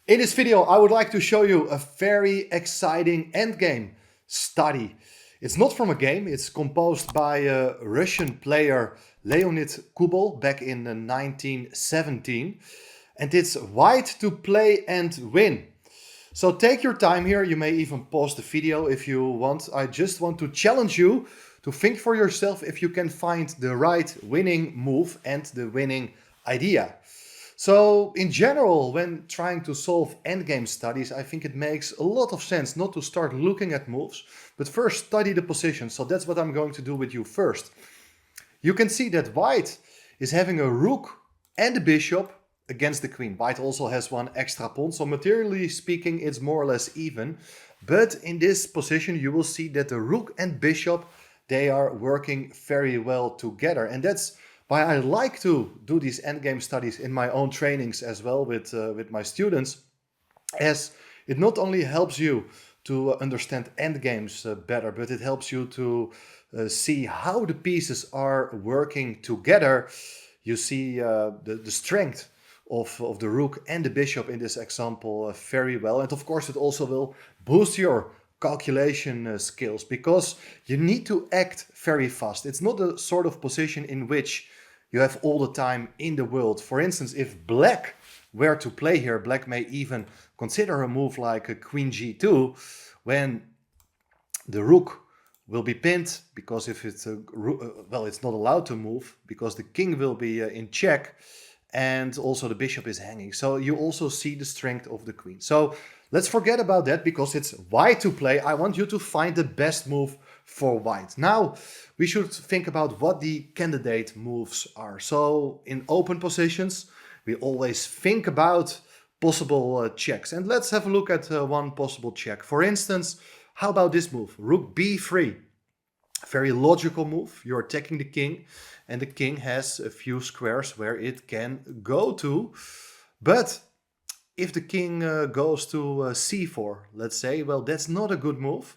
In this video, I would like to show you a very exciting endgame study. It's not from a game, it's composed by a Russian player Leonid Kubbel back in 1917. And it's white to play and win. So take your time here, you may even pause the video if you want. I just want to challenge you to think for yourself if you can find the right winning move and the winning idea. So in general, when trying to solve endgame studies, I think it makes a lot of sense not to start looking at moves, but first study the position. So that's what I'm going to do with you first. You can see that white is having a rook and a bishop against the queen. White also has one extra pawn, so materially speaking, it's more or less even. But in this position, you will see that the rook and bishop, they are working very well together. And that's why I like to do these endgame studies in my own trainings as well with my students, as it not only helps you to understand endgames better, but it helps you to see how the pieces are working together. You see the strength of the rook and the bishop in this example very well. And of course, it also will boost your calculation skills, because you need to act very fast. It's not a sort of position in which you have all the time in the world. For instance, if black were to play here, black may even consider a move like a queen g2, when the rook will be pinned, because if it's well, it's not allowed to move because the king will be in check, and also the bishop is hanging. So you also see the strength of the queen. So let's forget about that, because it's white to play. I want you to find the best move for white. Now we should think about what the candidate moves are. So in open positions, we always think about possible checks. And let's have a look at one possible check. For instance, how about this move? Rook b3. Very logical move. You're attacking the king, and the king has a few squares where it can go to. But if the king goes to c4, let's say, well, that's not a good move,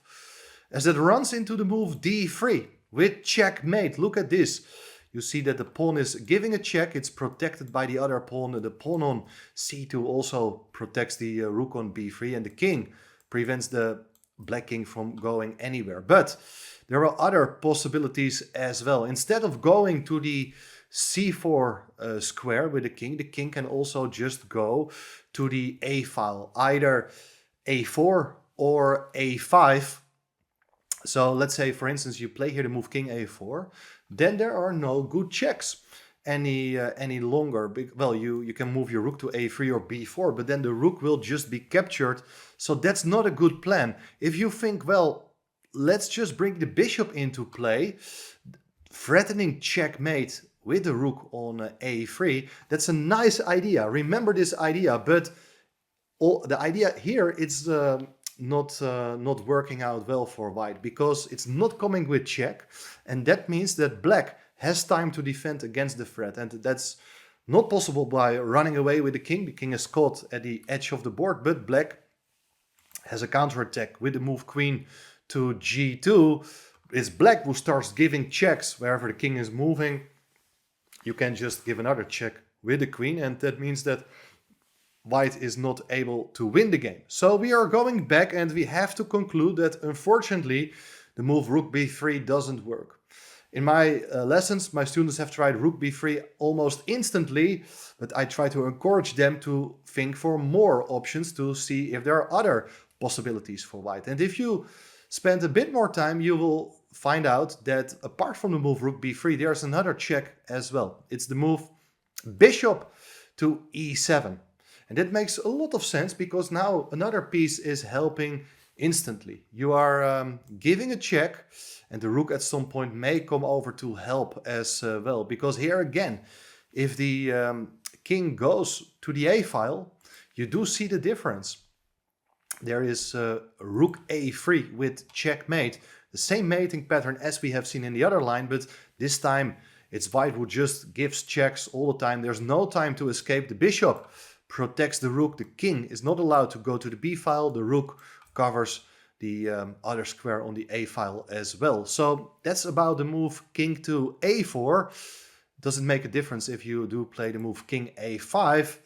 as it runs into the move d3 with checkmate. Look at this. You see that the pawn is giving a check. It's protected by the other pawn. The pawn on c2 also protects the rook on b3, and the king prevents the black king from going anywhere. But there are other possibilities as well. Instead of going to the c4 square with the king can also just go to the a file, either a4 or a5. So let's say, for instance, you play here the move king a4, then there are no good checks any longer. Well, you can move your rook to a3 or b4, but then the rook will just be captured. So that's not a good plan. If you think, well, let's just bring the bishop into play, threatening checkmate with the rook on a3, that's a nice idea. Remember this idea, but the idea here, it's not working out well for white, because it's not coming with check, and that means that black has time to defend against the threat, and that's not possible by running away with the king. The king is caught at the edge of the board, but black has a counterattack with the move queen to g2. It's black who starts giving checks wherever the king is moving. You can just give another check with the queen, and that means that white is not able to win the game. So we are going back, and we have to conclude that unfortunately the move rook b3 doesn't work. In my lessons, my students have tried rook b3 almost instantly, but I try to encourage them to think for more options to see if there are other possibilities for white. And if you spend a bit more time, you will find out that apart from the move rook b3, there's another check as well. It's the move bishop to e7. And that makes a lot of sense, because now another piece is helping instantly. You are giving a check, and the rook at some point may come over to help as well. Because here again, if the king goes to the a file, you do see the difference. There is rook a3 with checkmate, the same mating pattern as we have seen in the other line, but this time it's white who just gives checks all the time. There's no time to escape. The bishop protects the rook. The king is not allowed to go to the b file. The rook covers the other square on the a file as well. So that's about the move king to a4. Doesn't make a difference if you do play the move king a5.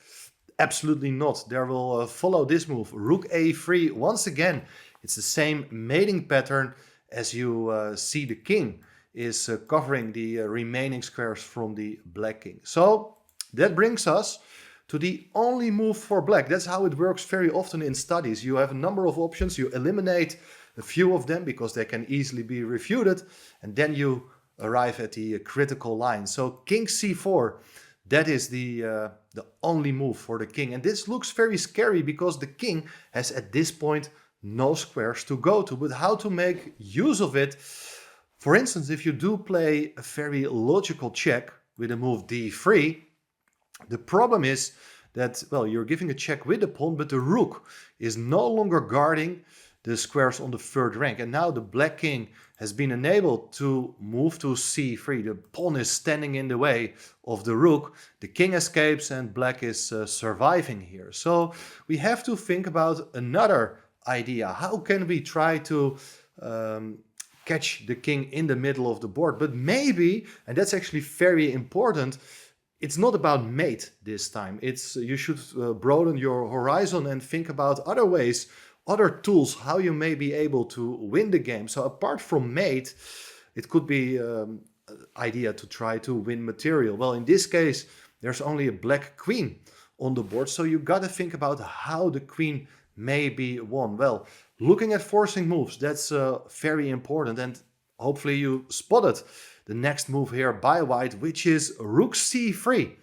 Absolutely not. There will follow this move. Rook a3. Once again, it's the same mating pattern as you see the king is covering the remaining squares from the black king. So that brings us to the only move for black. That's how it works very often in studies. You have a number of options. You eliminate a few of them because they can easily be refuted. And then you arrive at the critical line. So king c4. That is the only move for the king. And this looks very scary because the king has at this point no squares to go to. But how to make use of it? For instance, if you do play a very logical check with the move d3, the problem is that, well, you're giving a check with the pawn, but the rook is no longer guarding the squares on the third rank. And now the black king has been enabled to move to c3. The pawn is standing in the way of the rook. The king escapes and black is surviving here. So we have to think about another idea. How can we try to catch the king in the middle of the board? But maybe, and that's actually very important, it's not about mate this time. It's you should broaden your horizon and think about other ways, other tools, how you may be able to win the game. So apart from mate, it could be an idea to try to win material. Well, in this case, there's only a black queen on the board. So you got to think about how the queen may be won. Well, looking at forcing moves, that's very important. And hopefully you spotted the next move here by white, which is rook c3.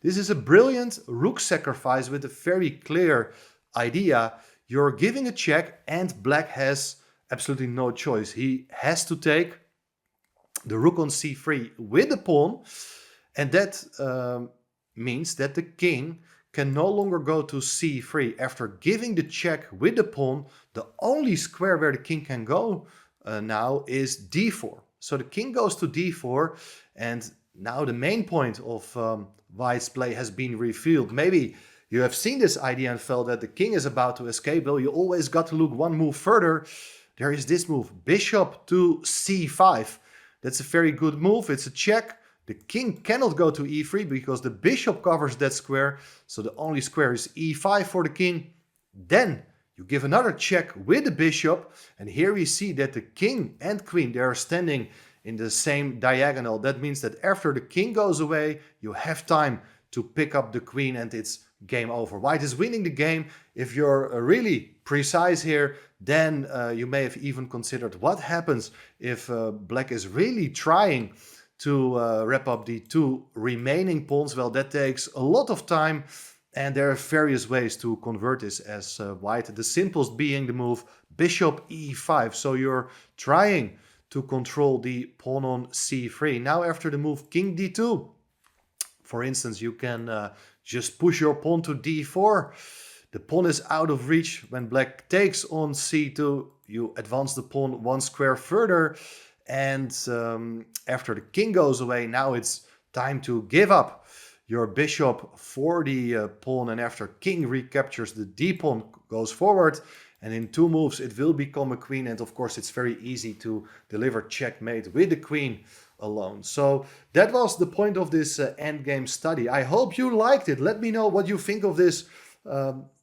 This is a brilliant rook sacrifice with a very clear idea. You're giving a check and black has absolutely no choice. He has to take the rook on c3 with the pawn. And that means that the king can no longer go to c3. After giving the check with the pawn, the only square where the king can go now is d4. So the king goes to d4, and now the main point of white's play has been revealed. Maybe you have seen this idea and felt that the king is about to escape. Well, you always got to look one move further. There is this move, bishop to c5. That's a very good move. It's a check. The king cannot go to e3 because the bishop covers that square. So the only square is e5 for the king. Then you give another check with the bishop. And here we see that the king and queen, they are standing in the same diagonal. That means that after the king goes away, you have time to pick up the queen and it's game over. White is winning the game. If you're really precise here, then you may have even considered what happens if black is really trying to wrap up the two remaining pawns. Well, that takes a lot of time. And there are various ways to convert this as white. The simplest being the move bishop e5. So you're trying to control the pawn on c3. Now after the move king d2, for instance, you can just push your pawn to d4. The pawn is out of reach. When black takes on c2, you advance the pawn one square further. And after the king goes away, now it's time to give up your bishop for the pawn, and after king recaptures the d-pawn, goes forward, and in two moves it will become a queen. And of course it's very easy to deliver checkmate with the queen alone. So that was the point of this endgame study. I hope you liked it. Let me know what you think of this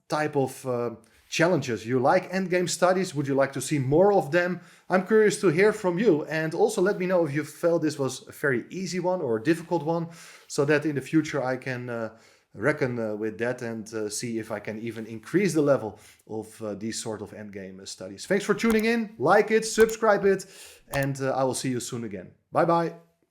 type of challenges. You like endgame studies? Would you like to see more of them? I'm curious to hear from you. And also let me know if you felt this was a very easy one or a difficult one, so that in the future I can reckon with that and see if I can even increase the level of these sort of endgame studies. Thanks for tuning in. Like it, subscribe it, and I will see you soon again. Bye bye.